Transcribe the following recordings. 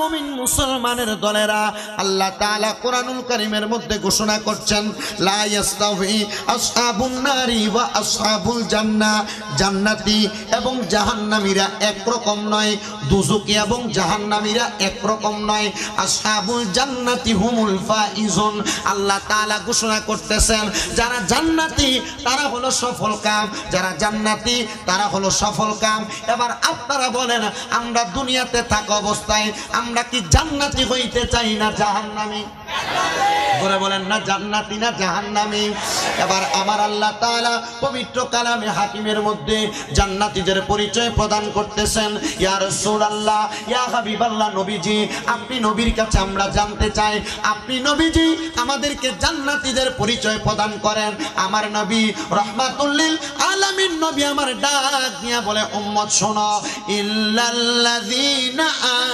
মুমিন মুসলমানের দলেরা, আল্লাহ তাআলা কোরআনুল কারীমের মধ্যে ঘোষণা করছেন, লা ইয়াস্তাউই আসহাবুন নারি ওয়া আসহাবুল জান্নাহ, জান্নাতি এবং জাহান্নামীরা একরকম নয়, দুজকি এবং জাহান্নামীরা একরকম নয়। আসহাবুল জান্নাতি হুমুল ফাইজুন, আল্লাহ তাআলা ঘোষণা করতেছেন যারা জান্নাতি তারা হলো সফল কাম, যারা জান্নাতি তারা হলো সফল কাম। এবার আপনারা বলেন, আমরা দুনিয়াতে থাকা অবস্থায় আমরা কি জান্নাতি হইতে চাই না জাহান্নামী? বলে বলেন না জান্নাতি না জাহান্নামী? এবার আমার আল্লাহ তাআলা পবিত্র কালামে হাকিমের মধ্যে জান্নাতীদের পরিচয় প্রদান করতেছেন। ইয়া রাসূলুল্লাহ, ইয়া হাবিবাল্লাহ, নবীজি আপনি নবীর কাছে আমরা জানতে চাই, আপনি নবীজি আমাদেরকে জান্নাতীদের পরিচয় প্রদান করেন। আমার নবী রাহমাতুল লিল আলামিন নবী আমার ডাক দিয়া বলে, উম্মত শোনো, ইল্লাল্লাযীনা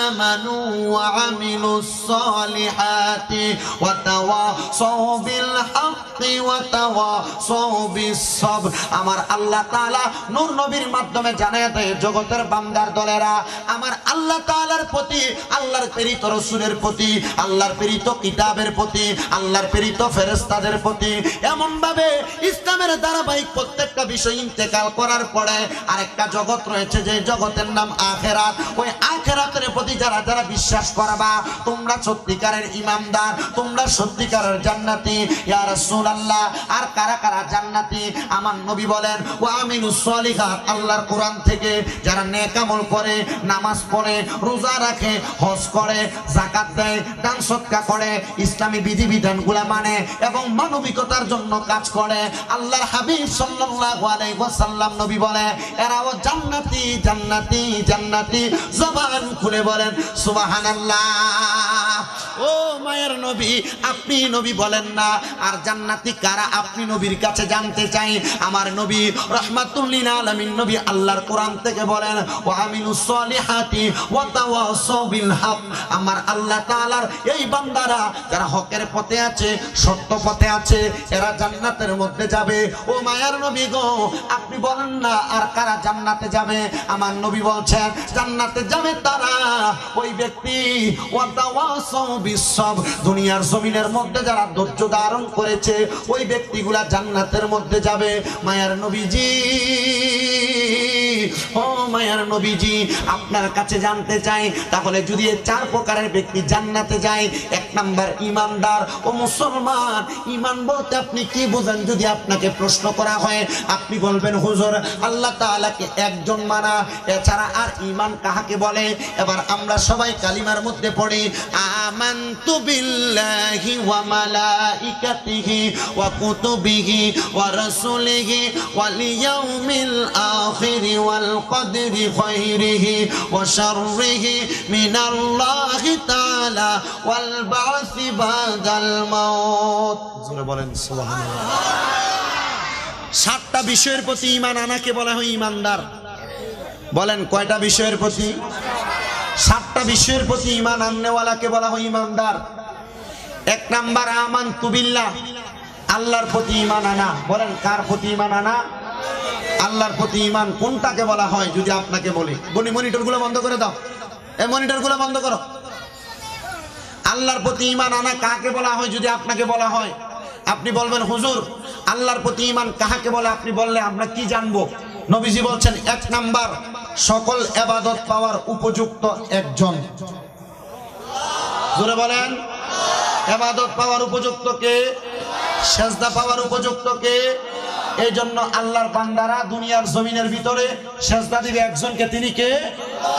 আমানু ওয়া আমিলুস সালিহাতি ওয়া তাওয়াসাউ বিল হাক্কি ওয়া তাওয়াসাউ বিস সাবর। আমার আল্লাহ তাআলা নূর নবীর মাধ্যমে জানায় দেয়, জগতের বান্দার দলেরা, আমার আল্লাহ তাআলার প্রতি, আল্লাহর প্রেরিত রাসূলের প্রতি, আল্লাহর প্রেরিত কিতাবের প্রতি, আল্লাহর প্রেরিত ফেরেশতাদের প্রতি এমন ভাবে ইসলামের ধারাবাহিক প্রত্যেকটা বিষয় ইন্তেকাল করার পরে আরেকটা জগৎ রয়েছে, যে জগতের নাম আখিরাত। ওই আখিরাতের প্রতি যারা যারা বিশ্বাস করবা, তোমরা সত্যিকারের ঈমানদার, তোমরা সত্যিকারের জান্নাতি। ইয়া রাসূলুল্লাহ, আর কারা কারা জান্নাতি? আমার নবী বলেন, ওয়া আমিলুস সলিহাত, আল্লাহর কোরআন থেকে যারা নেক আমল করে, নামাজ পড়ে, রোজা রাখে, হজ করে, যাকাত দেয়, দান সদকা করে, ইসলামী বিধিবিধানগুলো মানে এবং মানবিকতার জন্য কাজ করে, আল্লাহর হাবিব সাল্লাল্লাহু আলাইহি ওয়াসাল্লাম নবী বলে এরাও জান্নাতি জান্নাতি জান্নাতি। জবান খুলে বলেন সুবহানাল্লাহ। ও মায়ের নবী, আপনি নবী বলেন না, আর জান্নাতি কারা আপনি নবীর কাছে জানতে চাই। আমার নবী রাহমাতুল লিল আলামিন নবী আল্লাহর কোরআন থেকে বলেন, ওয়া আমিলুস সলিহাতি ওয়া তাওয়াসাউ বিল হক। আমার আল্লাহ তাআলার এই বান্দারা যারা হকের পথে আছে, সত্য পথে আছে, এরা জান্নাতের মধ্যে যাবে। ও মায়ের নবী গো, আপনি বলেন না আর কারা জান্নাতে যাবে? আমার নবী বলছেন, জান্নাতে যাবে তারা, ওই ব্যক্তি ওয়া তাওয়াসাউ বিস সাবর, দুনিয়ার জমিনের মধ্যে যারা ধৈর্য ধারণ করেছে, ওই ব্যক্তিগুলা জান্নাতের মধ্যে যাবে। মায়ার নবীজি, ও মায়ার নবীজি, আপনার কাছে জানতে চাই, তাহলে যদি এই চার প্রকারের ব্যক্তি জান্নাতে যায়, এক নাম্বার ঈমানদার ও মুসলমান। ঈমান বলতে আপনি কি বোঝেন? যদি আপনাকে প্রশ্ন করা হয়, আপনি বলবেন, হুজুর আল্লাহ তাআলাকে একজন মানা, এছাড়া আর ঈমান কাহাকে বলে? এবার আমরা সবাই কালিমার মধ্যে পড়ি, আমানতু বিল্লাহি ওয়া মালাইকাতিহি ওয়া কুতুবিহি ওয়া রাসূলিহি ওয়াল ইয়াউমিল আখির ওয়াল কদরি খায়রিহি ওয়া শাররিহি মিনাল্লাহি তাআলা ওয়াল বা'সি বাদাল মাউত। জোরে বলেন সুবহানাল্লাহ। 7টা বিষয়ের প্রতি ঈমান আনাকে বলা হয় ঈমানদার। বলেন কয়টা বিষয়ের প্রতি? 7টা বিষয়ের প্রতি ঈমান আননেওয়ালাকে বলা হয় ঈমানদার। এক নাম্বার আমানতু বিল্লাহ, আল্লাহর প্রতি ঈমান আনা। বলেন কার প্রতি ঈমান আনা? আল্লাহর প্রতি ঈমান। কোনটাকে বলা হয় যদি আপনাকে বলি? মনিটরগুলো বন্ধ করে দাও, এই মনিটরগুলো বন্ধ করো। আল্লাহর প্রতি ঈমান আনা কাকে বলা হয় যদি আপনাকে বলা হয়? আপনি বলবেন, হুজুর আল্লাহর প্রতি ঈমান কাহাকে বলে? আপনি বললে আমরা কি জানবো? নবীজি বলছেন, এক নাম্বার, সকল ইবাদত পাওয়ার উপযুক্ত একজন। জোরে বলেন, ইবাদত পাওয়ার উপযুক্ত কে? সেজদা পাওয়ার উপযুক্ত কে? এই জন্য আল্লাহর বান্দারা দুনিয়ার জমিনের ভিতরে সেজদা দিবে একজনকে, তিনি কে?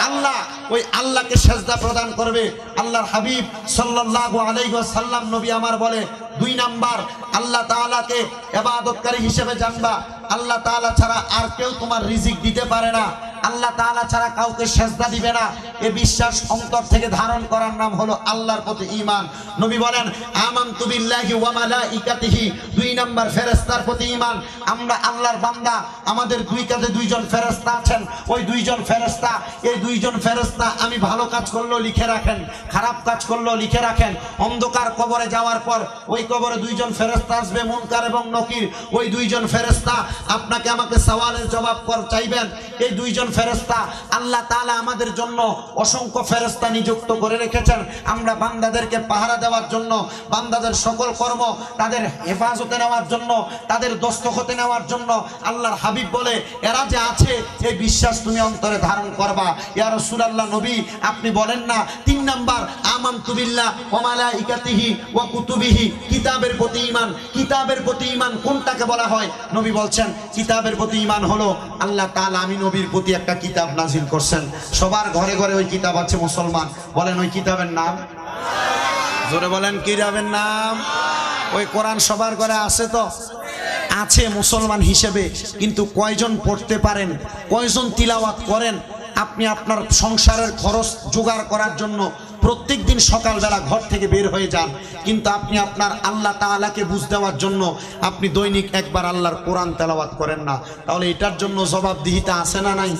আল্লাহ। ওই আল্লাহকে সেজদা প্রদান করবে। আল্লাহর হাবিব সাল্লাল্লাহু আলাইহি ওয়াসাল্লাম নবী আমার বলে, 2 নাম্বার, আল্লাহ তাআলাকে ইবাদতকারী হিসেবে জানবা। আল্লাহ তাআলা ছাড়া আর কেউ তোমার রিজিক দিতে পারে না, আল্লাহ তাআলা ছাড়া কাউকে সেজদা দিবে না। এই বিশ্বাস অন্তর থেকে ধারণ করার নাম হলো আল্লাহর প্রতি ঈমান। নবী বলেন, আমানতু বিল্লাহি ওয়া মালাইকাতিহি, 2 নাম্বার ফেরেশতার প্রতি ঈমান। আমরা আল্লাহর বান্দা, আমাদের 2 কাঁধে 2 জন ফেরেশতা আছেন। ওই 2 জন ফেরেশতা, এই 2 জন ফেরেশতা আমি ভালো কাজ করলেও লিখে রাখেন, খারাপ কাজ করলেও লিখে রাখেন। অন্ধকার কবরে যাওয়ার পর ওই কবরে 2 জন ফেরেশতা আসবে, মুনকার এবং নকির। ওই 2 জন ফেরেশতা আপনাকে আমাকে সওয়ালের জবাব চাইবেন। এই 2 জন ফেরেশতা। আল্লাহ তাআলা আমাদের জন্য অসংখ্য ফেরেশতা নিযুক্ত করে রেখেছেন আমরা বান্দাদেরকে পাহারা দেওয়ার জন্য, বান্দাদের সকল কর্ম তাদের হেফাজতে নেওয়ার জন্য, তাদের দস্তখতে নেওয়ার জন্য। আল্লাহর হাবিব বলে এরা যে আছে এই বিশ্বাস তুমি অন্তরে ধারণ করবা। ইয়া রাসূলুল্লাহ, নবী আপনি বলেন না 3 নাম্বার আমানতু বিল্লাহ ওয়া মালাইকাতিহি ওয়া কুতুবিহি, কিতাবের প্রতি ঈমান। কিতাবের প্রতি ঈমান কোনটাকে বলা হয়? নবী বলছেন কিতাবের প্রতি ঈমান হলো আল্লাহ তাআলা আমি নবীর প্রতি একটা কিতাব নাজিল করছেন। সবার ঘরে ঘরে ওই কিতাব আছে মুসলমান, বলেন ওই কিতাবের নাম? জোরে বলেন কিতাবের নাম? ওই কোরআন সবার ঘরে আছে তো? আছে মুসলমান হিসেবে, কিন্তু কয়জন পড়তে পারেন, কয়জন তিলাওয়াত করেন? আপনি আপনার সংসারের খরচ জোগাড় করার জন্য প্রত্যেক দিন সকালবেলা ঘর থেকে বের হয়ে যান, কিন্তু আপনি আপনার আল্লাহ তাআলাকে বুঝ দেওয়ার জন্য আপনি দৈনিক একবার আল্লাহর কোরআন তেলাওয়াত করেন না, তাহলে এটার জন্য জবাবদিহিতা আছে না নাই?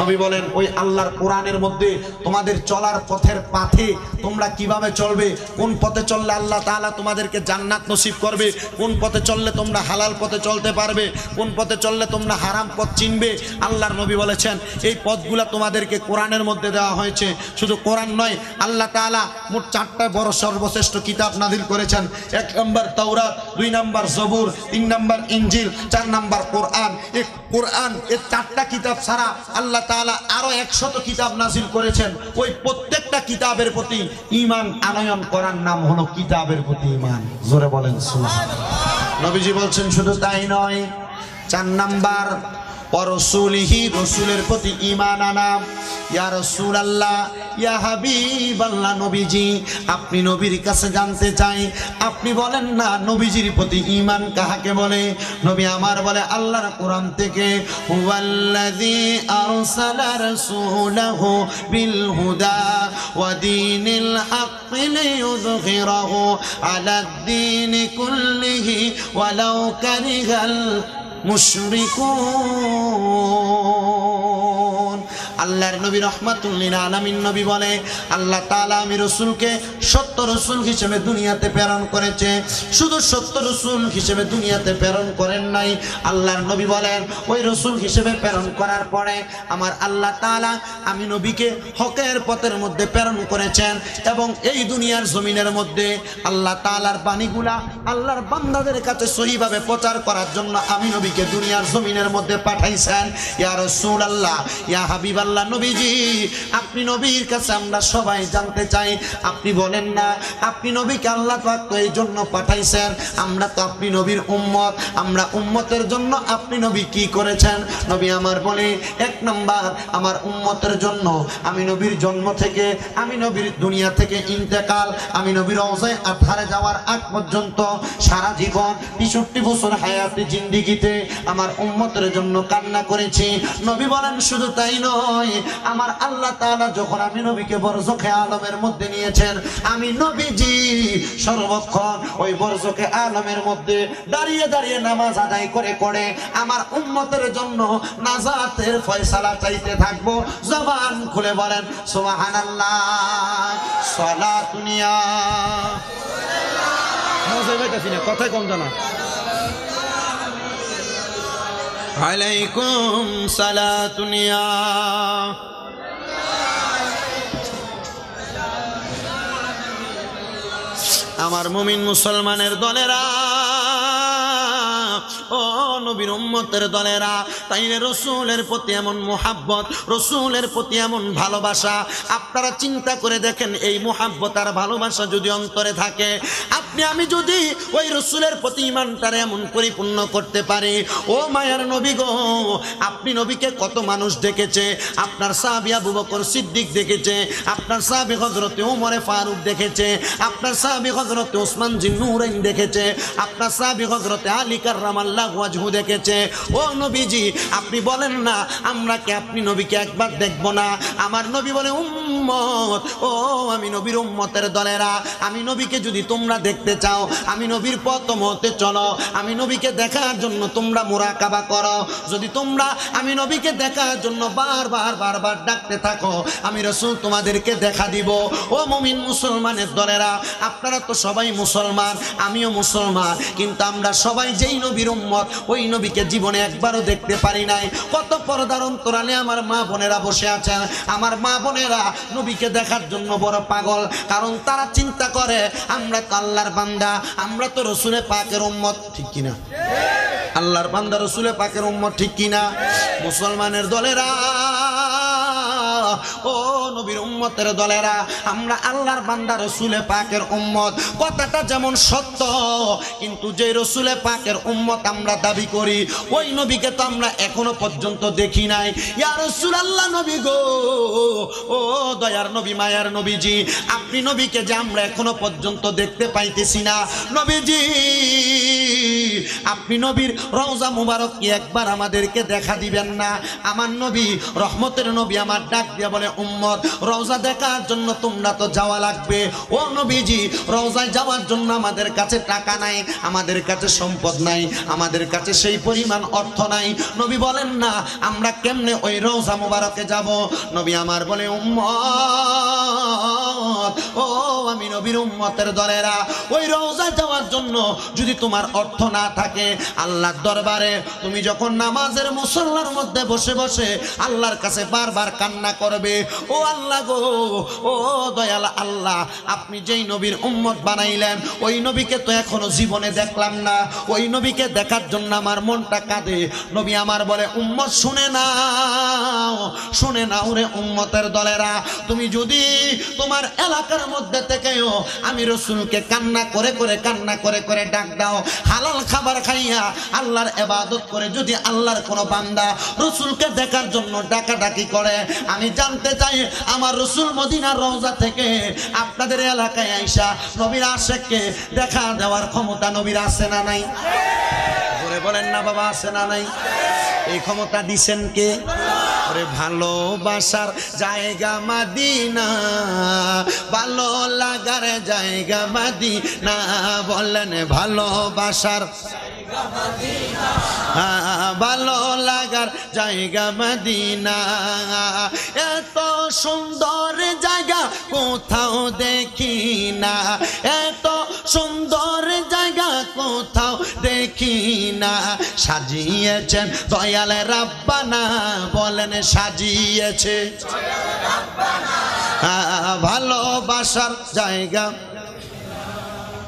নবী বলেন ওই আল্লাহর কোরআনের মধ্যে তোমাদের চলার পথের পাথে তোমরা কিভাবে চলবে, কোন পথে চললে আল্লাহ তাআলা তোমাদেরকে জান্নাত নসিব করবে, কোন পথে চললে তোমরা হালাল পথে চলতে পারবে, কোন পথে চললে তোমরা হারাম পথ চিনবে। আল্লাহর নবী বলেছেন এই পথগুলা তোমাদেরকে কোরআনের মধ্যে দেওয়া হয়েছে। শুধু কোরআন নয়, আল্লাহ তাআলা মোট 4টা বড় সর্বশ্রেষ্ঠ কিতাব নাযিল করেছেন। 1 নম্বর তাওরাত, 2 নম্বর জবুর, 3 নম্বর ইনজিল, 4 নম্বর কোরআন। এই কোরআন এই 4টা কিতাব ছাড়া আল্লাহ তাআলা আরো 100 কিতাব নাযিল করেছেন। ওই প্রত্যেকটা কিতাবের প্রতি ঈমান আনয়ন করার নাম হলো কিতাবের প্রতি ঈমান। জোরে বলেন সুবহানাল্লাহ। নবীজি বলছেন শুধু তাই নয়, 4 নাম্বার পরসুলিহি, রসুলের প্রতি ঈমান আনা। ইয়া রাসূলুল্লাহ, ইয়া হাবিবাল্লাহ, নবীজি আপনি নবীর কাছে জানতে চাই, আপনি বলেন না নবীজির প্রতি ঈমান কাহাকে বলে? নবী আমার বলে আল্লাহর কোরআন থেকে হুয়াল্লাযী আরসালা রাসূলাহু বিল হুদা ওয়া দীনিল হাক্কি লিইয়ুযহিরাহু আলাদ-দীনি কুল্লিহি ওয়ালাউ কারিহাল মুশরিকুন। আল্লাহর নবী রাহমাতুল লিল আলামিন নবী বলে আল্লাহ তাআলা আমি রাসূলকে সত্য রাসূল হিসেবে দুনিয়াতে প্রেরণ করেছে। শুধু সত্য রাসূল হিসেবে দুনিয়াতে প্রেরণ করেন নাই, আল্লাহর নবী বলেন ওই রাসূল হিসেবে প্রেরণ করার পরে আমার আল্লাহ তাআলা আমি নবীকে হকের পথের মধ্যে প্রেরণ করেছেন, এবং এই দুনিয়ার জমিনের মধ্যে আল্লাহ তাআলার বাণীগুলা আল্লাহর বান্দাদের কাছে সহিভাবে প্রচার করার জন্য আমি নবীকে দুনিয়ার জমিনের মধ্যে পাঠাইছেন। ইয়া রাসূলুল্লাহ, ইয়া হাবিবাল্লাহ, নবীজি আপনি নবীর কাছে আমরা সবাই জানতে চাই, আপনি বলেন না আপনি নবীকে আল্লাহ পাক তো এই জন্য পাঠাইছেন, আমরা তো আপনি নবীর উম্মত, আমরা উম্মতের জন্য আপনি নবী কি করেছেন? নবী আমার বলে 1 নাম্বার আমার উম্মতের জন্য আমি নবীর জন্ম থেকে আমি নবীর দুনিয়া থেকে ইন্তেকাল, আমি নবীর রওজায়ে আতহারে যাওয়ার আগ পর্যন্ত সারা জীবন 65 বছর হায়াতে জিন্দেগিতে আমার উম্মতের জন্য কান্না করেছি। নবী বলেন শুধু তাই নয়, আমার আল্লাহ তাআলা যখন আমি নবীকে বরজখে আলমের মধ্যে নিয়েছেন, আমি নবীজি সর্বক্ষণ ওই বরজখে আলমের মধ্যে দাঁড়িয়ে দাঁড়িয়ে নামাজ আদায় করে করে আমার উম্মতের জন্য নাজাতের ফয়সালা চাইতে থাকবো। জবান খুলে বলেন সুবহানাল্লাহ। সালাতুনিয়া কথাই কম জানা আলাইকুম সালাতুনিয়া। আমার মুমিন মুসলমানের দলেরা, ও নবীর উম্মতের দলেরা, তাইলে রসুলের প্রতি এমন মুহাব্বত, রসুলের প্রতি এমন ভালোবাসা, আপনারা চিন্তা করে দেখেন এই মুহাব্বত আর ভালোবাসা যদি অন্তরে থাকে, আপনি আমি যদি ওই রসুলের প্রতি ঈমানটারে এমন পরিপূর্ণ করতে পারি, ও মায়ার নবী গো, আপনি নবীকে কত মানুষ দেখেছে, আপনার সাহাবী আবু বকর সিদ্দিক দেখেছে, আপনার সাহাবী হযরতে ওমরে ফারুক দেখেছে, আপনার সাহাবী হযরতে ওসমান জিন্নুরাইন দেখেছে, আপনার সাহাবী হযরতে আলী কাররামাল্লাহু ওয়াজহু দেখেছে। ও নবীজি আপনি বলেন না আমরা কি আপনি নবীকে একবার দেখব না? আমার নবী বলে উম্মত, ও আমি নবীর উম্মতের দলেরা, আমি নবীকে যদি তোমরা দেখতে চাও, আমি নবীর পথ মতে চলো, আমি নবীকে দেখার জন্য তোমরা মুরাকাবা করো। যদি তোমরা আমি নবীকে দেখার জন্য বারবার বারবার ডাকতে থাকো, আমি রাসূল তোমাদেরকে দেখা দিব। ও মুমিন মুসলমানের দলেরা, আপনারা তো সবাই মুসলমান, আমিও মুসলমান, কিন্তু আমরা সবাই যেই নবীর উম্মত উম্মত ওই নবীকে জীবনে একবারও দেখতে পারি নাই। কত পর্দার অন্তরালে আমার মা বোনেরা বসে আছেন, আমার মা বোনেরা নবীকে দেখার জন্য বড় পাগল, কারণ তারা চিন্তা করে আমরা তো আল্লাহর বান্দা, আমরা তো রসুলের পাকের উম্মত, ঠিক কিনা? আল্লাহর বান্দা রসুলের পাকের উম্মত, ঠিক কিনা? মুসলমানের দলেরা, ও নবীর উম্মতের দলেরা, আমরা আল্লাহর বান্দা রসুলে পাকের উম্মত। কথাটা যেমন সত্য, কিন্তু যে রসুলে পাকের উম্মত আমরা দাবি করি, ওই নবীকে তো আমরা এখনো পর্যন্ত দেখি নাই। ইয়া রাসূলুল্লাহ, নবী গো, ও দয়ার নবী, মায়ার নবীজি, আপনি নবীকে যে আমরা এখনো পর্যন্ত দেখতে পাইতেছি না, নবীজি আপনি নবীর রওজা মুবারক কি একবার আমাদেরকে দেখা দিবেন না? আমার নবী রহমতের নবী আমার ডাক দিয়া বলে, উম্মত রওজা দেখার জন্য তোমরা তো যাওয়া লাগবে। ও নবীজি, রওজায় যাওয়ার জন্য আমাদের কাছে টাকা নাই, আমাদের কাছে সম্পদ নাই, আমাদের কাছে সেই পরিমাণ অর্থ নাই। নবী বলেন না আমরা কেমনে ওই রওজা মুবারকে যাব? নবী আমার বলে, উম্মত, ও আমি নবীর উম্মতের দলেরা, ওই রওজায় যাওয়ার জন্য যদি তোমার অর্থ না থাকে, আল্লাহর দরবারে তুমি যখন নামাজের মুসল্লার মধ্যে বসে বসে আল্লাহর কাছে বারবার কান্না করবে, ও আল্লাহ গো, ও দয়াল আল্লাহ, আপনি যেই নবীর উম্মত বানাইলেন, ওই নবীকে তো এখনো জীবনে দেখলাম না, ওই নবীকে দেখার জন্য আমার মনটা কাঁদে। নবী আমার বলে, উম্মত শুনে নাও, শুনে নাও রে উম্মতের দলেরা, তুমি যদি তোমার এলাকার মধ্যে থেকেও আমি রসুলকে কান্না করে করে ডাক দাও, হালাল খাবার খাইয়া আল্লাহর ইবাদত করে যদি আল্লাহর কোনো বান্দা রসুলকে দেখার জন্য ডাকাডাকি করে, আমি জানতে চাই আমার রসুল মদিনার রওজা থেকে আপনাদের এলাকায় আইসা নবীর আশেককে দেখা দেওয়ার ক্ষমতা নবীর আছে না নাই? বলে বলেন না বাবা, আছে না নাই? এই ক্ষমতা দিছেন কে? ওরে ভালোবাসার জায়গা মদিনা, ভালো লাগার জায়গা মদিনা, বলেন ভালোবাসার ভালো লাগার জায়গা মদিনা, এত সুন্দর জায়গা কোথাও দেখি না, এত সুন্দর জায়গা কোথাও দেখি না, সাজিয়েছেন দয়াল রাব্বানা, বলেন সাজিয়েছে ভালোবাসার জায়গা।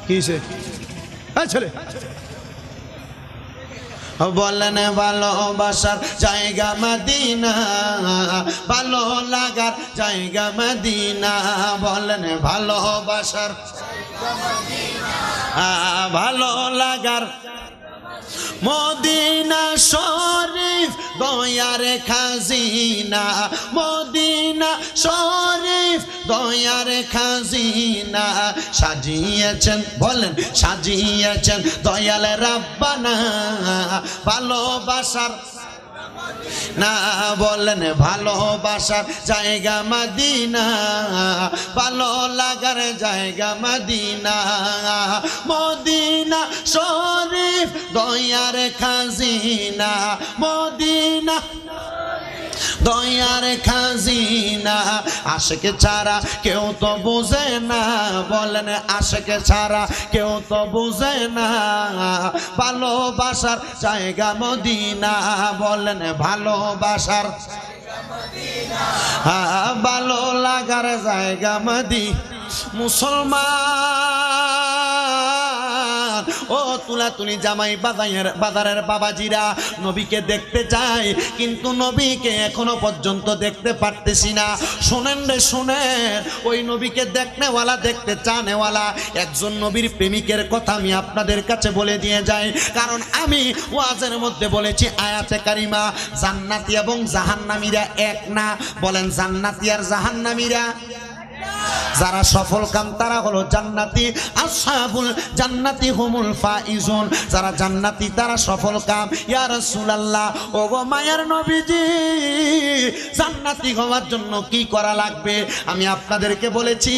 কিসে ছেলে বলেন ভালোবাসার জায়গা মদিনা, ভালো লাগার জায়গা মদিনা, বলেন ভালোবাসার ভালো লাগার মদিনা শরীফ দয়ার খাজিনা, মদিনা শরীফ দয়ার খাজিনা, সাজিয়েছেন বলেন সাজিয়েছেন দয়াল রাব্বানা, ভালোবাসার না, বলেন ভালোবাসার জায়গা মদিনা, ভালো লাগার জায়গা মদিনা, মদিনা শরীফ দয়ার খাজিনা, মদিনা দয়ার খাজিনা, আশেকে ছাড়া কেউ তো বুঝে না, বলেন আশেকে ছাড়া কেউ তো বুঝে না, ভালোবাসার জায়গা মদিনা, বলেন ভালোবাসার ভালো লাগার জায়গা মদিনা। মুসলমান ও তুলাতুলি জামাই বাজারের বাবাজিরা, নবীকে দেখতে চাই কিন্তু নবীকে এখনো পর্যন্ত দেখতে পারতেছি না। শোনেন রে শোনেন, ওই নবীকে দেখনেওয়ালা দেখতে চানেওয়ালা একজন নবীর প্রেমিকের কথা আমি আপনাদের কাছে বলে দিয়ে যাই, কারণ আমি ওয়াজের মধ্যে বলেছি আয়াতে কারিমা, জান্নাতি এবং জাহান্নামীরা এক না, বলেন জান্নাতি আর জাহান্নামীরা, যারা সফল কাম তারা হলো জান্নাতি, আসহাবুল জান্নাতি হুমুল ফাইজুন, যারা জান্নাতি তারা সফল কাম। ইয়া রাসূলুল্লাহ, ও গো মায়ার নবীজি, জান্নাতি হওয়ার জন্য কি করা লাগবে? আমি আপনাদেরকে বলেছি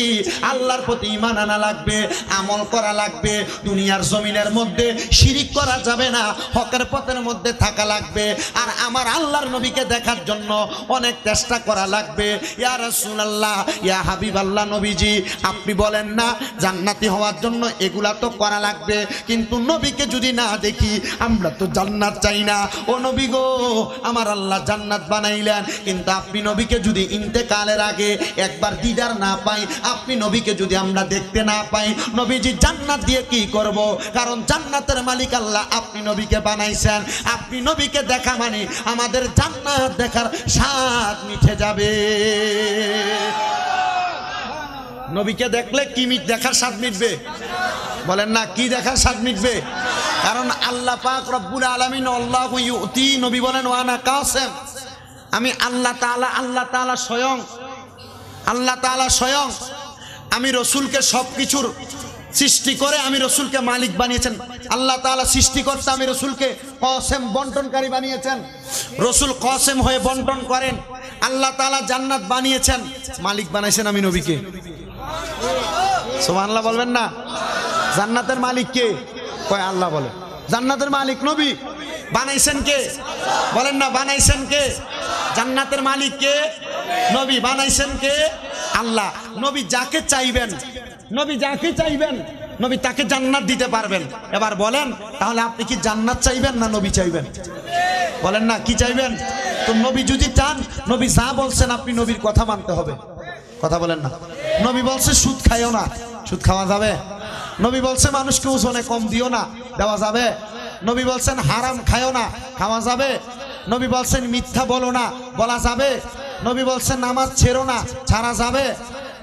আল্লাহর প্রতি ঈমান আনা লাগবে, আমল করা লাগবে, দুনিয়ার জমিনের মধ্যে শিরিক করা যাবে না, হকের পথের মধ্যে থাকা লাগবে, আর আমার আল্লাহর নবীকে দেখার জন্য অনেক চেষ্টা করা লাগবে। ইয়া রাসূলুল্লাহ, ইয়া হাবিবাল্লাহ কথা নবীজি আপনি বলেন না জান্নাতি হওয়ার জন্য এগুলা তো করা লাগবে, কিন্তু নবীকে যদি না দেখি আমরা তো জান্নাত চাই না। ও নবী গো, আমার আল্লাহ জান্নাত বানাইলেন, কিন্তু আপনি নবীকে যদি ইন্তেকালের আগে একবার দিদার না পাই, আপনি নবীকে যদি আমরা দেখতে না পাই, নবীজি জান্নাত দিয়ে কি করব? কারণ জান্নাতের মালিক আল্লাহ, আপনি নবীকে বানাইছেন, আপনি নবীকে দেখা মানে আমাদের জান্নাত দেখার স্বাদ মিঠে যাবে। নবীকে দেখলে কি দেখার স্বাদ মিটবে? বলেন না, কি দেখার স্বাদ মিটবে? কারণ আল্লাহ পাক রব্বুল আলামিন আল্লাহু ইউতি, নবী বলেন ওয়ানা কাসেম, আমি আল্লাহ তাআলা স্বয়ং আমি রসুলকে সবকিছুর সৃষ্টি করে আমি রসুলকে মালিক বানিয়েছেন। আল্লাহ তাআলা সৃষ্টি করতে আমি রসুলকে কসেম বন্টনকারী বানিয়েছেন, রসুল কসেম হয়ে বন্টন করেন। আল্লাহ তাআলা জান্নাত বানিয়েছেন, মালিক বানাইছেন আমি নবীকে। সুবহানাল্লাহ বলবেন না? জান্নাতের মালিক কে? কয় আল্লাহ বলে। জান্নাতের মালিক নবী, বানাইছেন কে? বলেন না, বানাইছেন কে? জান্নাতের মালিক কে? নবী। বানাইছেন কে? আল্লাহ। নবী যাকে চাইবেন, নবী তাকে জান্নাত দিতে পারবেন। এবার বলেন, তাহলে আপনি কি জান্নাত চাইবেন না নবী চাইবেন? বলেন না, কি চাইবেন? তো নবী যদি চান, নবী যা বলছেন আপনি নবীর কথা মানতে হবে। কথা বলেন না। নবী বলছে সুদ খাইও না, সুদ খাওয়া যাবে? নবী বলছে মানুষকে ওজনে কম দিও না, দেওয়া যাবে? নবী বলছেন হারাম খাইও না, খাওয়া যাবে? নবী বলছেন মিথ্যা বলো না, বলা যাবে? নবী বলছেন নামাজ ছেড়ো না, ছাড়া যাবে?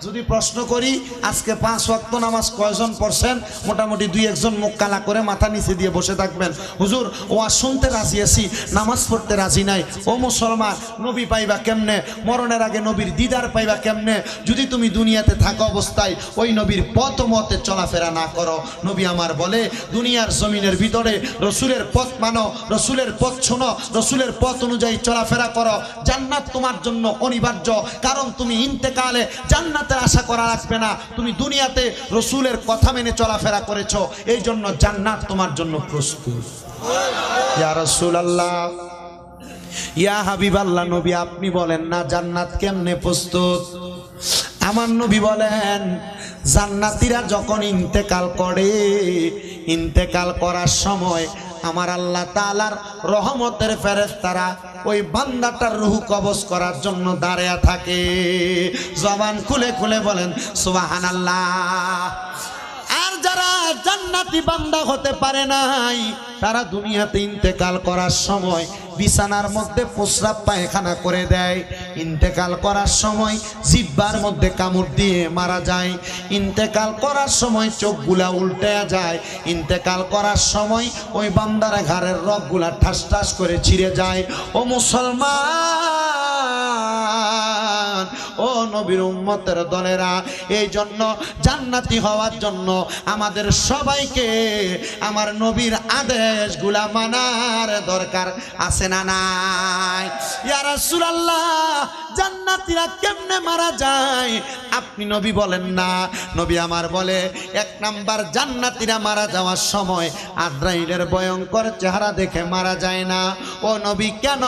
যদি প্রশ্ন করি আজকে 5 ওয়াক্ত নামাজ কয়জন পড়ছেন? মোটামুটি 2-1 মুখ কালা করে মাথা নিচে দিয়ে বসে থাকবেন, হুজুর ওয়াজ শুনতে রাজি আছি, নামাজ পড়তে রাজি নাই। ও মুসলমান, নবী পাইবা কেমনে? মরণের আগে নবীর দিদার পাইবা কেমনে যদি তুমি দুনিয়াতে থাকা অবস্থায় ওই নবীর পথ মতে চলাফেরা না করো? নবী আমার বলে, দুনিয়ার জমিনের ভিতরে রসুলের পথ মানো, রসুলের পথ শোনো, রসুলের পথ অনুযায়ী চলাফেরা করো, জান্নাত তোমার জন্য অনিবার্য। কারণ তুমি ইন্তেকালে জান্নাত আশা করা রাখবে না, তুমি দুনিয়াতে রসুলের কথা মেনে চলাফেরা করেছো, এই জন্য জান্নাত তোমার জন্য প্রস্তুত। ইয়া রাসূলুল্লাহ, ইয়া হাবিবাল্লাহ, নবী আপনি বলেন না জান্নাত কেমনে প্রস্তুত? আমার নবী বলেন, জান্নাতীরা যখন ইন্তেকাল করে, ইন্তেকাল করার সময় আমার আল্লাহ তাআলার রহমতের ফেরেশতারা ওই বান্দাটার রূহ কবজ করার জন্য দাঁড়িয়ে থাকে। জবান খুলে খুলে বলেন সুবহানাল্লাহ। আর যারা জান্নাতি বান্দা হতে পারে নাই, তারা দুনিয়াতে ইন্তেকাল করার সময় বিছানার মধ্যে প্রস্রাব পায়খানা করে দেয়, ইন্তেকাল করার সময় জিহ্বার মধ্যে কামড় দিয়ে মারা যায়, ইন্তেকাল করার সময় চোখগুলা উল্টে যায়, ইন্তেকাল করার সময় ওই বান্দার ঘাড়ের রগগুলা ঠাস ঠাস করে ছিঁড়ে যায়। ও মুসলমান, ও নবীর উম্মতের দলেরা, এই জন্য জান্নাতি হওয়ার জন্য আমাদের সবাইকে আমার নবীর আদেশগুলা মানার দরকার আছে না নাই? ইয়া রাসূলুল্লাহ, জান্নাতীরা কেমনে মারা যায় আপনি নবী বলেন না? নবী আমার বলে, 1 নাম্বার, জান্নাতীরা মারা যাওয়ার সময় আজরাইলের ভয়ঙ্কর চেহারা দেখে মারা যায় না। ও নবী কেন?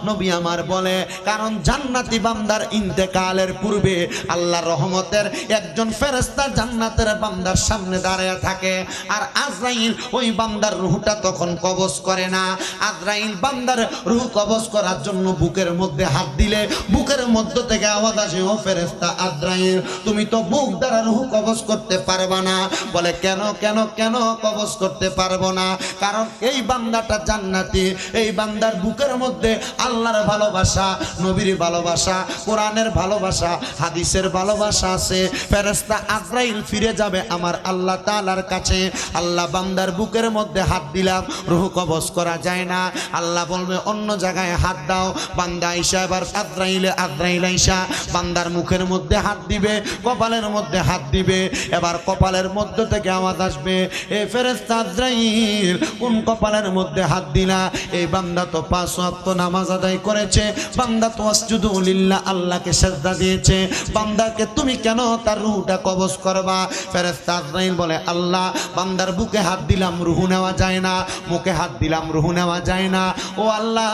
নবী আমার বলে, কারণ জান্নাতি বান্দার ইন্তেকালের পূর্বে আল্লাহর রহমতের একজন ফেরেশতা জান্নাতের বান্দার সামনে দাঁড়িয়ে থাকে, আর আজরাইল ওই বান্দার রূহটা তখন কবজ করে না। আজরাইল বান্দার রূহ কবজ করার জন্য বুকের মধ্যে হাত দিলে বুকের মধ্য থেকে আওয়াজ আসে, ও ফেরেশতা আজরাইল, তুমি তো বুক দ্বারা রূহ কবজ করতে পারবে না। বলে কেন কেন কেন কবজ করতে পারবো না? কারণ এই বান্দাটা জান্নাতি, এই বান্দার বুকের মধ্যে আল্লাহর ভালোবাসা, নবীর ভালোবাসা, কোরআনের ভালোবাসা, হাদিসের ভালোবাসা আছে। ফেরেশতা আজরাইল ফিরে যাবে আমার আল্লাহ তাআলার কাছে। আল্লাহ বান্দার বুকের মধ্যে হাত দিলাম, রূহ কবজ করা যায় না। আল্লাহ বলবে অন্য জায়গায় হাত দাও। বান্দা আইসা এবার আজরাইল আইসা বান্দার মুখের মধ্যে হাত দিবে, কপালের মধ্যে হাত দিবে। এবার কপালের মধ্য থেকে আওয়াজ আসবে, এ ফেরেশতা আজরাইল, কোন কপালের মধ্যে হাত দিলা? এই বান্দা তো 5 ওয়াক্ত নামাজ আদায় করেছে, বান্দা তো আসজুদু লিল্লাহ, আল্লাহকে সিজদা দিয়েছে, বান্দাকে তুমি কেন তার রূহটা কবজ করবা? ফেরেশতা আজরাইল বলে, আল্লাহ, বান্দার বুকে হাত দিলাম, রূহ নেওয়া যায় না, মুখে হাত দিলাম, রূহ নেওয়া যায় না। ও আল্লাহ,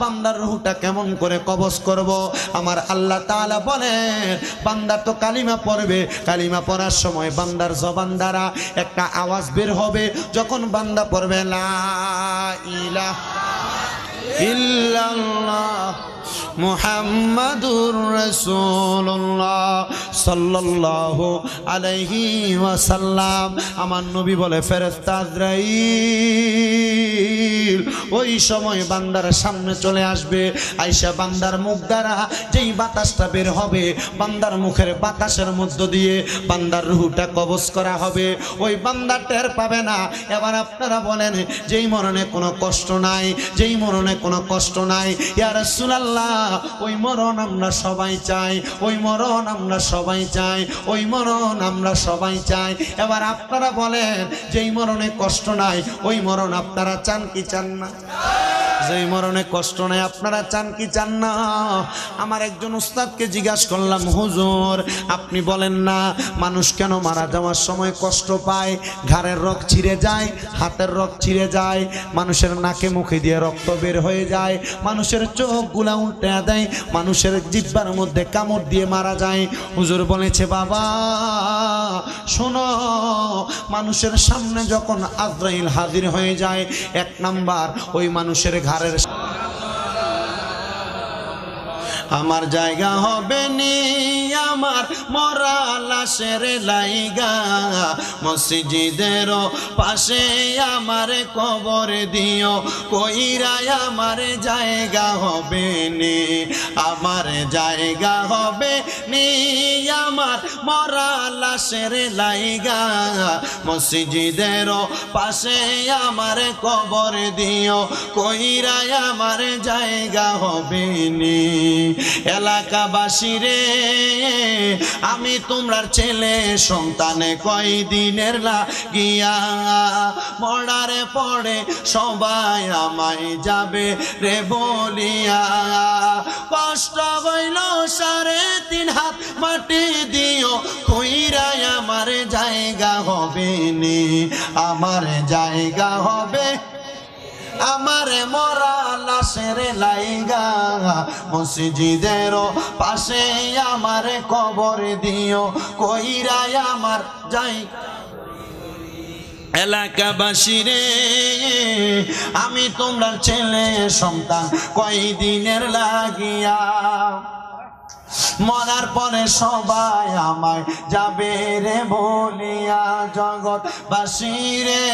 বান্দার রূহটা কেমন করে কবজ করব। আমার আল্লাহ তাআলা বলেন বান্দা তো কালিমা পড়বে, কালিমা পড়ার সময় বান্দার জবান দ্বারা একটা আওয়াজ বের হবে। যখন বান্দা পড়বে লা ইলাহা ইল্লাল্লাহ মুহাম্মাদুর রাসূলুল্লাহ সাল্লাল্লাহু আলাইহি ওয়াসাল্লাম, আমার নবী বলে ফেরেশতা আজরাইল ওই সময় বান্দার সামনে চলে আসবে। আয়েশা বান্দার মুখ দ্বারা যেই বাতাসটা বের হবে, বান্দার মুখের বাতাসের মধ্য দিয়ে বান্দার রূহটা কবজ করা হবে। ওই বান্দা টের পাবে না। এবার আপনারা বলেন যেই মরণে কোনো কষ্ট নাই, যেই মরণে কোনো কষ্ট নাই, ইয়া রাসূলুল্লাহ ওই মরণ আমরা সবাই চাই, ওই মরণ আমরা সবাই চাই, ওই মরণ আমরা সবাই চাই। এবার আপনারা বলেন যেই মরণে কষ্ট নাই ওই মরণ আপনারা চান কি চান না? যেই মরণে কষ্ট নাই আপনারা চান কি চান না? আমার একজন উস্তাদকে জিজ্ঞাসা করলাম, হুজুর আপনি বলেন না মানুষ কেন মারা যাওয়ার সময় কষ্ট পায়? ঘাড়ের রগ ছিঁড়ে যায়, হাতের রগ ছিঁড়ে যায়, মানুষের নাকে মুখে দিয়ে রক্ত বের হয়ে যায়, মানুষের চোখগুলা উল্টে দেয়, মানুষের জিহ্বার মধ্যে কামড় দিয়ে মারা যায়। হুজুর বলেছে বাবা শোনো, মানুষের সামনে যখন আজরাইল হাজির হয়ে যায়, এক নাম্বার ওই মানুষের ঘাড়ের আমার জায়গা হবে নি, আমার মরা লাশের লাইগা, মসজিদের পাশে আমার কবর দিও, কইরাই আমার জায়গা হবে নি, আমার জায়গা হবে নি, আমার মরা লাশের লাইগা, মসজিদের পাশে আমার কবর দিও, কইরাই আমার জায়গা হবে নি। এলাকাবাসী রে আমি তোমরার ছেলে সন্তানে কয়দিনের লাগিয়া, মরারে পড়ে সবাই আমায় যাবে রে বলিয়া, কষ্ট হইল 3.5 হাত মাটি দিও, কইরাই আমার জায়গা হবে নি, আমার জায়গা হবে, আমার মরা লাশের লাইগা, মসজিদের পাশে আমার কবর দিও, কইরাই আমার জায়গা। এলাকাবাসী রে আমি তোমরা ছেলে সন্তান কয়দিনের লাগিয়া, মরার পরে সবাই আমায় যাবে রে বলিয়া, জগৎবাসী রে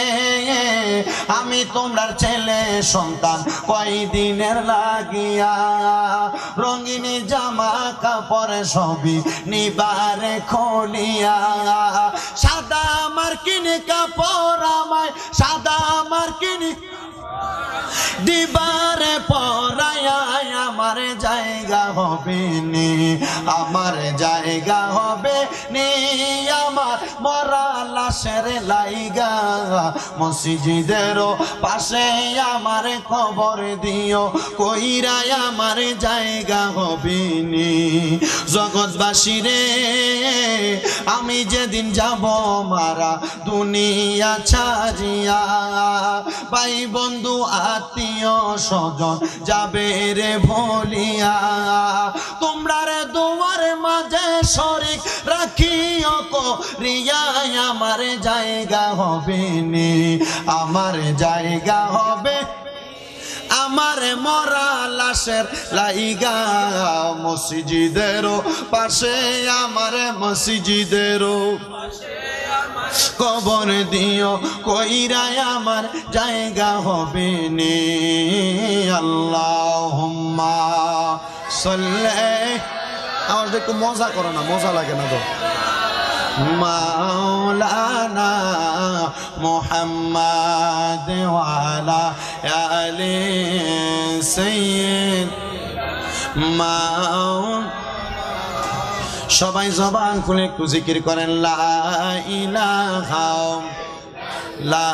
আমি তোমরা ছেলে সন্তান কয়দিনের লাগিয়া, রঙিন জামা কাপড় সবই নিবারে খোলিয়া, সাদা আমার কিনে কাপড় আমায়, সাদা আমার কিনে দিবারে পরায়া, আমার জায়গা হবে নি, আমার জায়গা হবে নি, আমার মরা লাশের লাইগা, মসজিদের পাশে আমার কবর দিও, কইরাই আমার জায়গা হবে নি। জগৎবাসী রে আমি যেদিন যাব মারা দুনিয়া ছাড়িয়া, ভাই বন্ধু আত্মীয় স্বজন যাবে রে ভুলিয়া, তোমরা রে দুয়ার মাঝে শরীক রাখিও করিয়া, আমার জায়গা হবে নি, আমার জায়গা হবে, আমার মরা লাশের লাইগা, মসজিদের পাশে আমার মসজিদের কবর দিও, কইরাই আমার জায়গা হবে নি। আল্লাহুম্মা সাল্লি, আমার একটু মজা করো না, মজা লাগে না তো। মাওলানা মুহাম্মদ ওয়া আলা আলি সাইয়্যিদ সবাই জবান খুলে একটু জিকির করেন, লা ইলাহা লা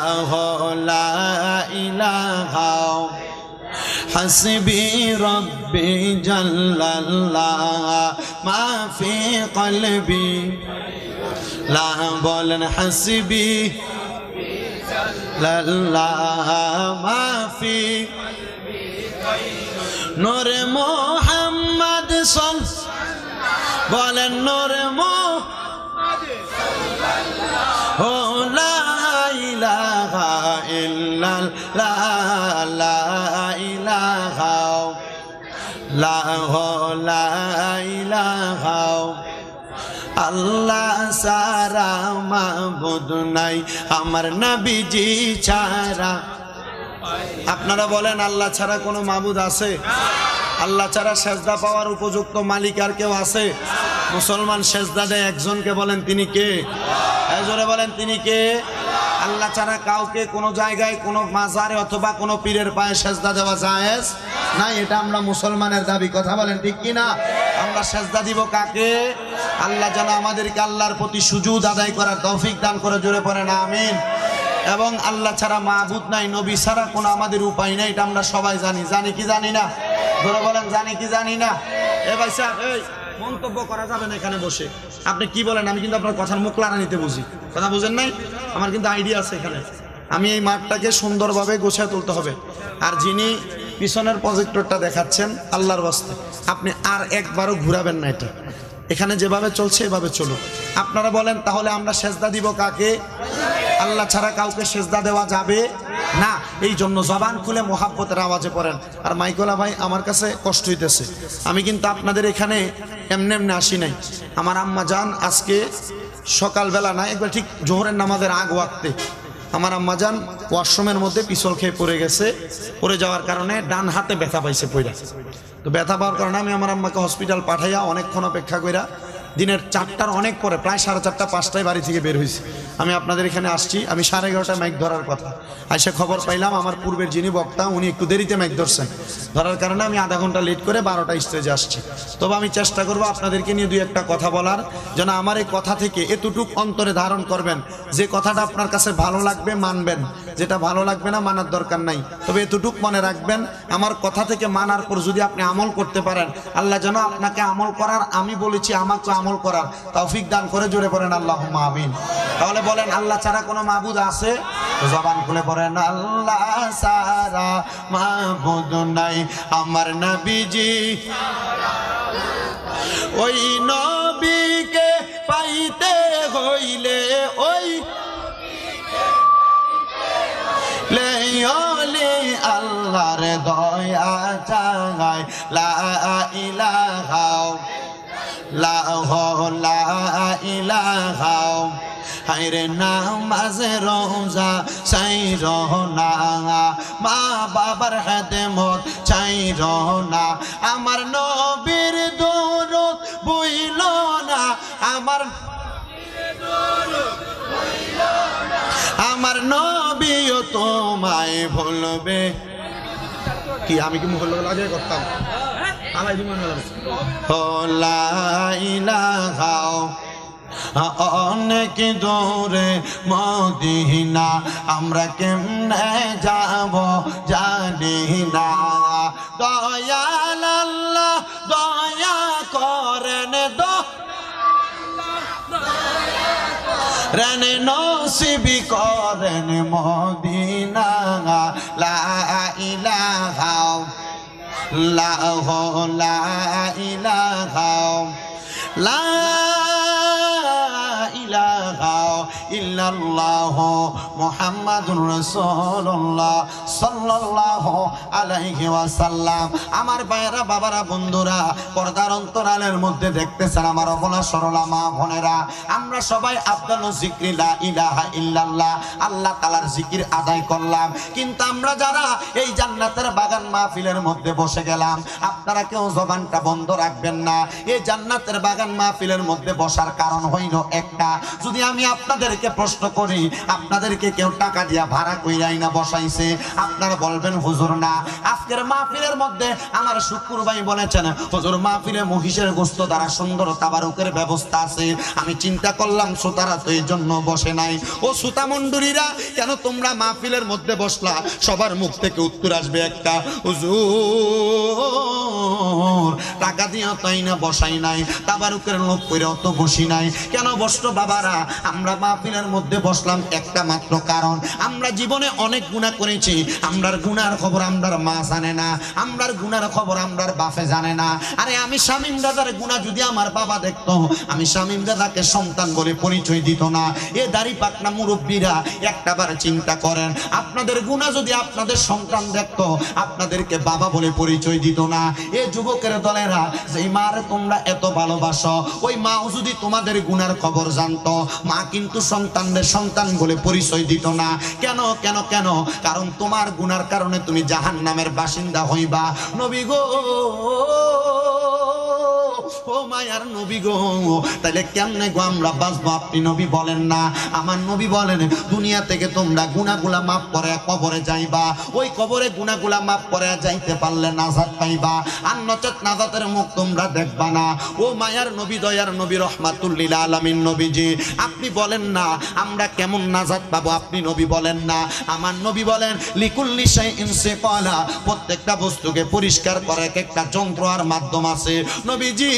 ইলাহা হাসবি রব্বি জাল্লাল্লাহ মা ফি কলবি, লা বলেন হাসবি জাল্লাল্লাহ মা ফি নূর মুহাম্মদ সল বলেন নূরে ও লা ইলাহা ইল্লাল্লাহ লা ইলাহা লা ইলাহা আল্লাহ সারা মাবুদ নাই আমার নবীজি ছাড়া। আপনারা বলেন আল্লাহ ছাড়া কোনো মাবুদ আছে? আল্লাহ ছাড়া সেজদা পাওয়ার উপযুক্ত মালিক আর কেউ আছে? মুসলমান সেজদা দেয় একজনকে, বলেন তিনি কে? জোরে বলেন তিনি কে? আল্লাহ ছাড়া কাউকে কোনো জায়গায় কোনো মাজারে অথবা কোনো পীরের পায়ে সেজদা দেওয়া জায়েজ নাই, এটা আমরা মুসলমানের দাবি। কথা বলেন ঠিক কি না? আমরা সেজদা দিব কাকে? আল্লাহ যেন আমাদেরকে আল্লাহর প্রতি সুজুদ আদায় করার তৌফিক দান করে, জোরে পড়েন আমিন। এবং আল্লাহ ছাড়া মাবুদ নাই, নবী ছাড়া কোনো আমাদের উপায় নাই, এটা আমরা সবাই জানি। জানি কি জানি না? জোরে বলেন জানি কি জানি না? এ ভাই সাহেব, এই মন্তব্য করা যাবে না এখানে বসে। আপনি কি বলেন? আমি কিন্তু আপনার কথার মুখ লাড়া নিতে বুঝি, কথা বুঝেন নাই? আমার কিন্তু আইডিয়া আছে এখানে। আমি এই মাঠটাকে সুন্দরভাবে গোছায় তুলতে হবে। আর যিনি পিছনের প্রজেক্টরটা দেখাচ্ছেন, আল্লাহর ওয়াস্তে আপনি আর একবারও ঘুরাবেন না এটা। এখানে যেভাবে চলছে এভাবে চলুক। আপনারা বলেন তাহলে আমরা সেজদা দিব কাকে? আল্লাহ ছাড়া কাউকে সেজদা দেওয়া যাবে না। এই জন্য জবান খুলে মোহাব্বতের আওয়াজে পড়েন। আর মাইকোলা ভাই, আমার কাছে কষ্ট হইতেছে, আমি কিন্তু আপনাদের এখানে এমনি এমনি আসি নাই। আমার আম্মা জান আজকে সকালবেলা না, একবার ঠিক জোহরের নামাজের আগ ওয়াক্তে আমার আম্মা জান ওয়াশরুমের মধ্যে পিছল খেয়ে পড়ে গেছে। পড়ে যাওয়ার কারণে ডান হাতে ব্যথা পাইছে পইরা। তো ব্যথা পাওয়ার কারণে আমি আমার আম্মাকে হসপিটাল পাঠাইয়া অনেকক্ষণ অপেক্ষা কইরা দিনের 4টার অনেক পরে, প্রায় 4:30 5টায় বাড়ি থেকে বের হয়েছি। আমি আপনাদের এখানে আসছি, আমি 11:30টায় মাইক ধরার কথা। আইসা খবর পাইলাম আমার পূর্বের যিনি বক্তা উনি একটু দেরিতে মাইক ধরছেন, ধরার কারণে আমি আধা ঘন্টা লেট করে 12টা স্টেজে আসছি। তবে আমি চেষ্টা করবো আপনাদেরকে নিয়ে 2-1টা কথা বলার, যেন আমার এই কথা থেকে এতটুক অন্তরে ধারণ করবেন যে কথাটা আপনার কাছে ভালো লাগবে মানবেন, যেটা ভালো লাগবে না মানার দরকার নাই। তবে এতটুক মনে রাখবেন, আমার কথা থেকে মানার পর যদি আপনি আমল করতে পারেন, আল্লাহ যেন আপনাকে আমল করার, আমি বলেছি আমাকে আমল করার তৌফিক দান করে, জোরে পড়েন আল্লাহুম্মা আমিন। তাহলে বলেন আল্লাহ ছাড়া কোনো মাবুদ আছে? জবান খুলে পড়েন আল্লাহ ছাড়া মাবুদ নাই আমার নবীজি। ওই নবীকে পাইতে হইলে ওই আল্লাহর দয়া চাই, লা ইলাহা লা ইলাহা হায়রে নামাজ রোজা চাই রহনা, মা বাবার খেদমত চাই রহনা, আমার নবীর দরুদ বইল না, আমার নবীও তোমায় ভুলবে কি? আমি কি মুখের লোক আগে করতাম? অনেক দূরে মদিনা, আমরা কেমনে যাব জানি না, দয়াল আল্লাহ দয়া করেন রেন নসিবি করেন মদিনা, লা ইলাহা লা ইলাহা লা ইলাহা ইল্লাল্লাহ মুহাম্মাদুর রাসূলুল্লাহ সাল্লাল্লাহু আলাইহি ওয়াসাল্লাম। আমার ভাইয়েরা, বাবারা, বন্ধুরা, পর্দার অন্তরালের মধ্যে দেখতেছেন আমার অবলা সরলা মা বোনেরা, আমরা সবাই আফদালু যিকরি লা ইলাহা ইল্লাল্লাহ, আল্লাহ তাআলার জিকির আদায় করলাম। কিন্তু আমরা যারা এই জান্নাতের বাগান মাহফিলের মধ্যে বসে গেলাম, আপনারা কেউ জবানটা বন্ধ রাখবেন না। এই জান্নাতের বাগান মাহফিলের মধ্যে বসার কারণ হইল একটা, যদি আমি আপনাদেরকে প্রশ্ন করি, আপনাদেরকে কেউ টাকা দিয়া ভাড়া কইরাই না বসাইছে, আপনারা বলবেন হুজুর না। আজকের মাহফিলের মধ্যে আমার শুকুর ভাই বলেছেন হুজুর মাহফিলে মহিষের গোশত দ্বারা সুন্দর তাবারুকের ব্যবস্থা আছে। আমি চিন্তা করলাম শ্রোতারা তো এই জন্য বসে নাই। ও শ্রোতা মণ্ডলীরা, কেন তোমরা মাহফিলের মধ্যে বসলা? সবার মুখ থেকে উত্তর আসবে একটা, হুজুর টাকা দিয়ে তাই না বসাই নাই, তাবারুকের লোক কইরা তো বসি নাই। কেন বসতো বাবারা? আমরা মাহফিল মাহফিলের মধ্যে বসলাম একটা মাত্র কারণ, আমরা জীবনে অনেক গুনাহ করেছি। আমরার গুনার খবর আমরার মা জানে না, আমরার গুনার খবর আমরার বাপে জানে না। আরে আমি শামীম দাদার গুনাহ যদি আমার বাবা দেখতো, আমি শামীম দাদাকে সন্তান বলে পরিচয় দিত না। এ দাড়ি পাকনা মুরব্বীরা একটাবার চিন্তা করেন, আপনাদের গুনাহ যদি আপনাদের সন্তান দেখতো, আপনাদেরকে বাবা বলে পরিচয় দিত না। এ যুবকের দলেরা, যেই মার তোমরা এত ভালোবাসো, ওই মাও যদি তোমাদের গুনার খবর জানতো, মা কিন্তু সন্তানদের সন্তান বলে পরিচয় দিত না। কেন কেন কেন? কারণ তোমার গুনার কারণে তুমি জাহান্নামের বাসিন্দা হইবা। নবী গো, ও মায়ার নবী গো, তাহলে কেমনে গো আমরা বাঁচবো? আপনি নবী বলেন না? আমার নবী বলেন, দুনিয়া থেকে তোমরা গুনাহগুলা মাফ করে কবরে যাইবা। ওই কবরে গুনাহগুলা মাফ করে যাইতে পারলে নাজাত পাইবা, আর নচেত নাজাতের মুখ তোমরা দেখবা না। ও মায়ার নবী, দয়ার নবী, রহমাতুল লিল আলামিন নবীজি, আপনি বলেন না আমরা কেমন নাজাত পাবো? আপনি নবী বলেন না? আমার নবী বলেন, লিকুল্লি শাইইন সিকালা, প্রত্যেকটা বস্তুকে পরিষ্কার করার একটা যন্ত্র আর মাধ্যম আছে। নবীজি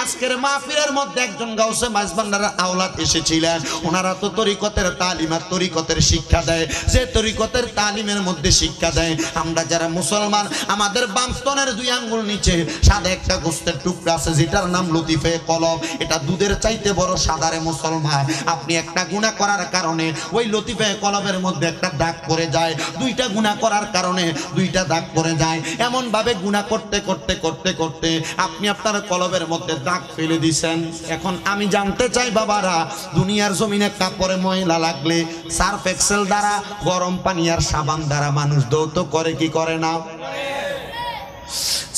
আজকের মাহফিলের মধ্যে একজন গাউসে মাঝবান্ডার আওলাদ এসেছিলেন। ওনারা তো তরিকতের তালিম আর তরিকতের শিক্ষা দেয়। যে তরিকতের তালিমের মধ্যে শিক্ষা দেয়, আমরা যারা মুসলমান, আমাদের বাম স্তনের 2 আঙ্গুল নিচে সাদা একটা গোস্তের টুকরা আছে, যেটার নাম লতিফে কলব। এটা দুধের চাইতে বড় সাদারে মুসলমান। আপনি একটা গুনাহ করার কারণে ওই লতিফে কলবের মধ্যে একটা দাগ পড়ে যায়, 2টা গুনাহ করার কারণে 2টা দাগ পড়ে যায়। এমন ভাবে গুনাহ করতে করতে করতে করতে আপনি আপনার কলবের মধ্যে দাগ ফেলে দিছেন। এখন আমি জানতে চাই বাবারা, দুনিয়ার জমিনে কাপড়ে ময়লা লাগলে সার্ফ এক্সেল দ্বারা, গরম পানি আর সাবান দ্বারা মানুষ ধৌত করে কি করে না?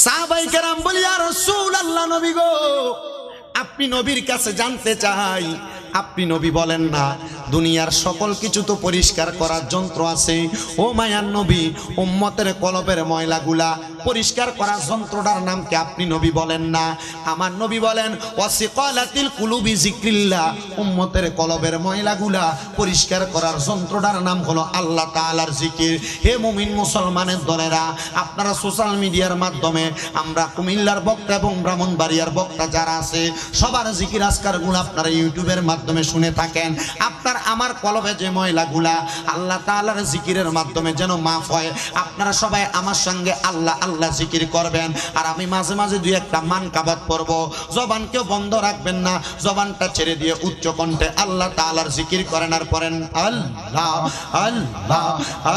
সাহাবায়ে কেরাম বলি, ইয়া রাসূলুল্লাহ, নবী গো, আপনি নবীর কাছে জানতে চাই, আপনি নবী বলেন না দুনিয়ার সকল কিছু তো পরিষ্কার করার যন্ত্র আছে। ও মায়ার নবী, উম্মতের কলবের ময়লাগুলা পরিষ্কার করার যন্ত্রটার নাম কি? আপনি নবী বলেন না? আমার নবী বলেন, ওয়াসিকালাতিল কুলুবি যিকরিল্লাহ, উম্মতের কলবের ময়লাগুলা পরিষ্কার করার যন্ত্রটার নাম হলো আল্লাহ তাআলার জিকির। হে মুমিন মুসলমানের দলেরা, আপনারা সোশ্যাল মিডিয়ার মাধ্যমে, আমরা কুমিল্লার বক্তা এবং ব্রাহ্মণবাড়িয়ার বক্তা যারা আছে, সবার জিকির আজকারগুলো আপনারা ইউটিউবের মাধ্যমে শুনে থাকেন। আপনার আমার কলবে যে ময়লাগুলা আল্লাহ তাআলার জিকিরের মাধ্যমে যেন মাফ হয়, আপনারা সবাই আমার সঙ্গে আল্লাহ আল্লাহ জিকির করবেন। আর আমি মাঝে মাঝে 2-1টা মানকাবাত পড়ব। জবানকেও বন্ধ রাখবেন না, জবানটা ছেড়ে দিয়ে উচ্চ কণ্ঠে আল্লাহ তাআলার জিকির করেন আর পড়েন আল্লাহ আল্লাহ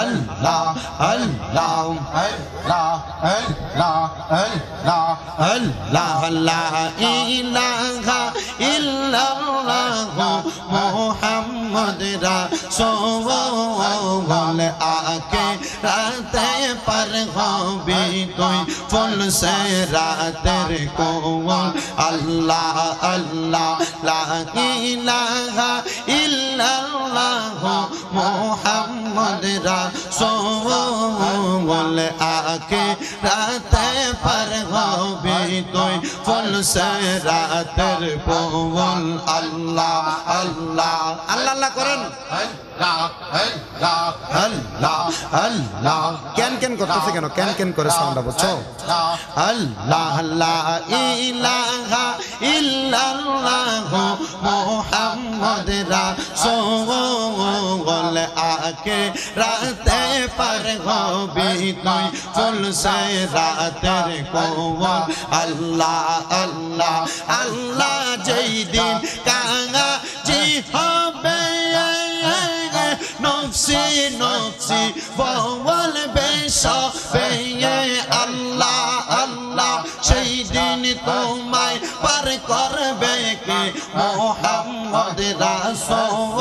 আল্লাহ আল্লাহ আল্লাহ আল্লাহ আল্লাহ আল্লাহ লা ইলাহা ইল্লাল্লাহ মুহাম্মদ রাসূল আকে রাতে পার হবি তুই ফুল সে রাতের কোল আল্লাহ আল্লাহ লা ইলাহা ইল্লাল্লাহ মুহাম্মদ রাসূল আকে রাতে পার হবি তুই ফুল সে রাতের কোল আল্লাহ আল্লাহ আল্লাহ আল্লাহ করেন আল্লাহ আল্লাহ কেন কেন করতেছে কেন? কেন কেন করে সাউন্ডটা বুঝছো? আল্লাহ লা ইলাহা ইল্লাল্লাহ মুহাম্মদ রাসূল আকে রাতে পার হবি তুই ফুল সে রাতের কোল আল্লাহ আল্লাহ আল্লাহ যেই দিন কাঙাজি হবে নফসি নফসি বলবে সবে আল্লাহ আল্লাহ, সেই দিন তোমায় পার করবে কে? মুহাম্মদ রাসূল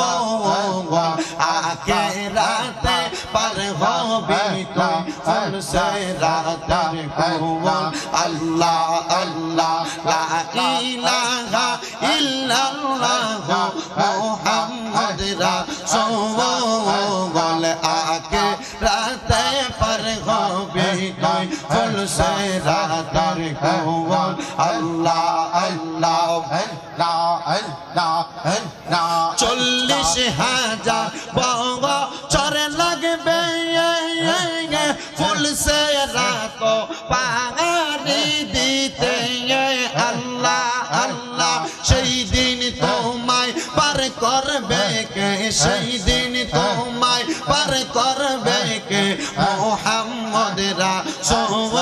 আখিরাতে পার হবে তুই ফুল সে রাতের কোল আল্লাহ আল্লাহ লা ইলাহা ইল্লাল্লাহ মুহাম্মদ রাসূল আখিরাতে পার হবে তুই ফুল সে রাতের কোল আল্লাহ আল্লাহ আল্লাহ আল্লাহ 40,000 বছর লাগবে ফুল সে রাত পাহাড়ি দিতে আল্লাহ আল্লাহ, সেই দিন তোমায় সেই দিন তোমায় পার করবে কে মোহাম্মদ রাসূল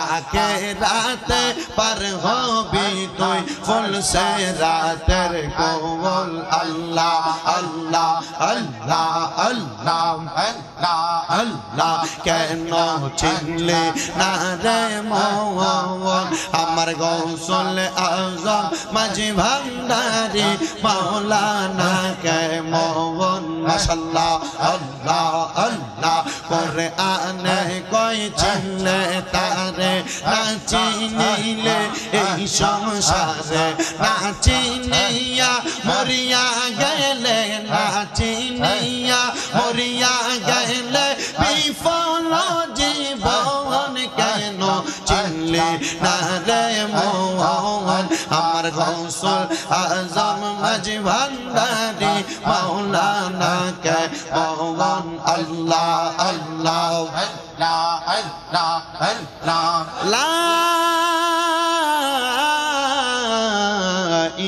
আখিরাতে পার হবি তুই ফুল সে রাতের কোল আল্লাহ আল্লাহ আল্লাহ আল্লাহ আল্লাহ আল্লাহ কেন চিনলে না রে মন আমার গৌসুল আজম মাঝি ভান্ডারি মাওলানা কে মন মাশাআল্লাহ আল্লাহ আল্লাহ কোরআনে কই চিনলে তারে না চিনিলে এই সংসারে না চিনিয়া মরিয়া গেলে না চিনিয়া মরিয়া গেলে বিফল জীবন কেন চিনলে না রে মোহন আমার গৌসুল আজম মাঝি ভান্ডারি মাওলানা কে মোহন আল্লাহ আল্লাহ আল্লাহ আল্লাহ আল্লাহ লা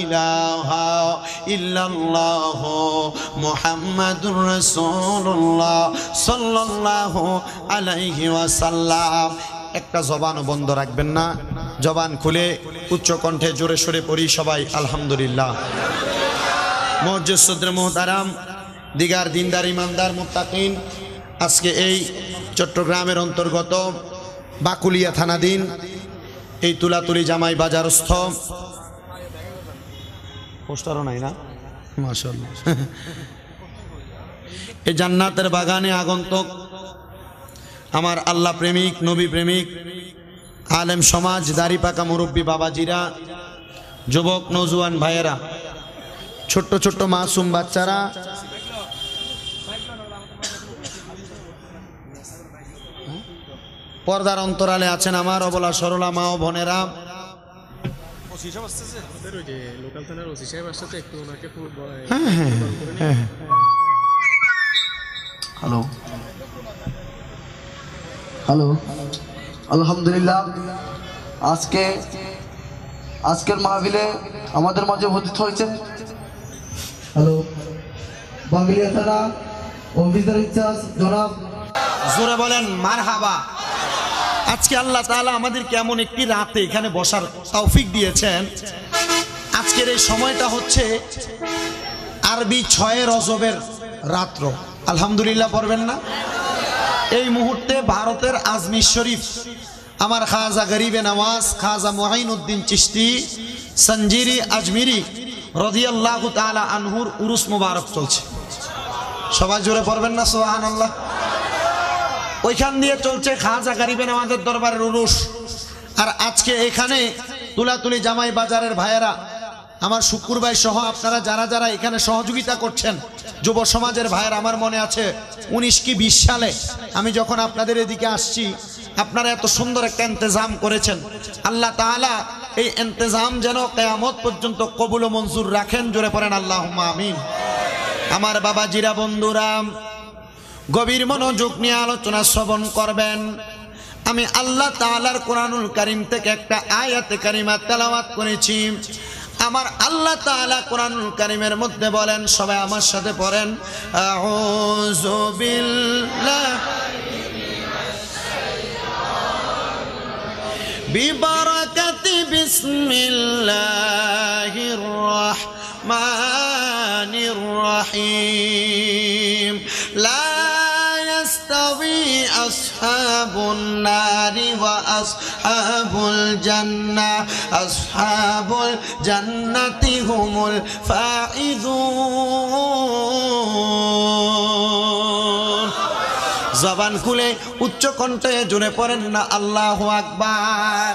ইলাহা ইল্লাল্লাহ মুহাম্মাদুর রাসূলুল্লাহ সাল্লাল্লাহু আলাইহি ওয়াসাল্লাম। একটা জবানও বন্ধ রাখবেন না, জবান খুলে উচ্চ কণ্ঠে জোরে সোরে পড়ি সবাই আলহামদুলিল্লাহ। মুআজ্জিজ সদর মুহতারাম দিগার দিনদার ইমানদার মুত্তাকিন, আজকে এই চট্টগ্রামের অন্তর্গত বাকুলিয়া থানাধীন এই তুলাতুলি জামাই বাজারস্থ পোস্টারও নাই না মাশাআল্লাহ এই জান্নাতের বাগানে আগন্তুক আমার আল্লাহ প্রেমিক নবী প্রেমিক আলেম সমাজ দাড়ি পাকা মুরব্বী বাবাজিরা, যুবক নওজোয়ান ভাইয়েরা, ছোট্ট ছোট্ট মাসুম বাচ্চারা, পর্দার অন্তরালে আছেন আমার অবলা সরলা মা ও বোনেরা। হ্যালো হ্যালো আলহামদুলিল্লাহ, আজকের মাহফিলে আমাদের মাঝে উপস্থিত হয়েছে হ্যালো বাঙ্গিলিয়া থানা অফিসার ইনচার্জ জনাব, জোরে বলেন মারহাবা। আজকে আল্লাহ তাআলা আমাদেরকে এমন একটি রাতে এখানে বসার তৌফিক দিয়েছেন। আজকের এই সময়টা হচ্ছে আরবি 6 রজবের রাত্র, আলহামদুলিল্লাহ পড়বেন না? এই মুহূর্তে ভারতের আজমির শরীফ আমার খাজা গরিবে নওয়াজ খাজা মুঈনুদ্দিন চিশতি সঞ্জিরি আজমিরি রাদিয়াল্লাহু তাআলা আনহুর উরুস মুবারক চলছে। সবাই জোরে পড়বেন না সুবহানাল্লাহ? ওইখান দিয়ে চলছে খাজা গরিবে নওয়াজের দরবারের উরুস। আর আজকে এখানে তুলাতুলি জামাই বাজারের ভাইয়েরা, আমার শুকুর ভাই সহ আপনারা যারা যারা এখানে সহযোগিতা করছেন, যুব সমাজের ভাইয়েরা, আমার মনে আছে 19 কি 20 সালে আমি যখন আপনাদের এদিকে আসছি, আপনারা এত সুন্দর একটা ইন্তজাম করেছেন। আল্লাহ তাআলা এই ইন্তজাম যেন কিয়ামত পর্যন্ত কবুল ও মঞ্জুর রাখেন, জোরে পড়েন আল্লাহুম্মা আমিন। আমার বাবাজিরা, বন্ধুরা, গভীর মনোযোগ নিয়ে আলোচনা শ্রবণ করবেন। আমি আল্লাহ তাআলার কোরআনুল কারীম থেকে একটা আয়াতে কারিমা তেলাওয়াত করেছি। আমার আল্লাহ তাআলা কোরআনুল কারীমের মধ্যে বলেন, সবাই আমার সাথে পড়েন, আউযু বিল্লাহি বিবারাকাতি বিসমিল্লাহির রাহমানির রহিম। লা يستوي أصحاب النار وأصحاب الجنة أصحاب الجنة هم الفائزون। জবান খুলে উচ্চ কণ্ঠে জোরে পড়েন না আল্লাহু আকবার।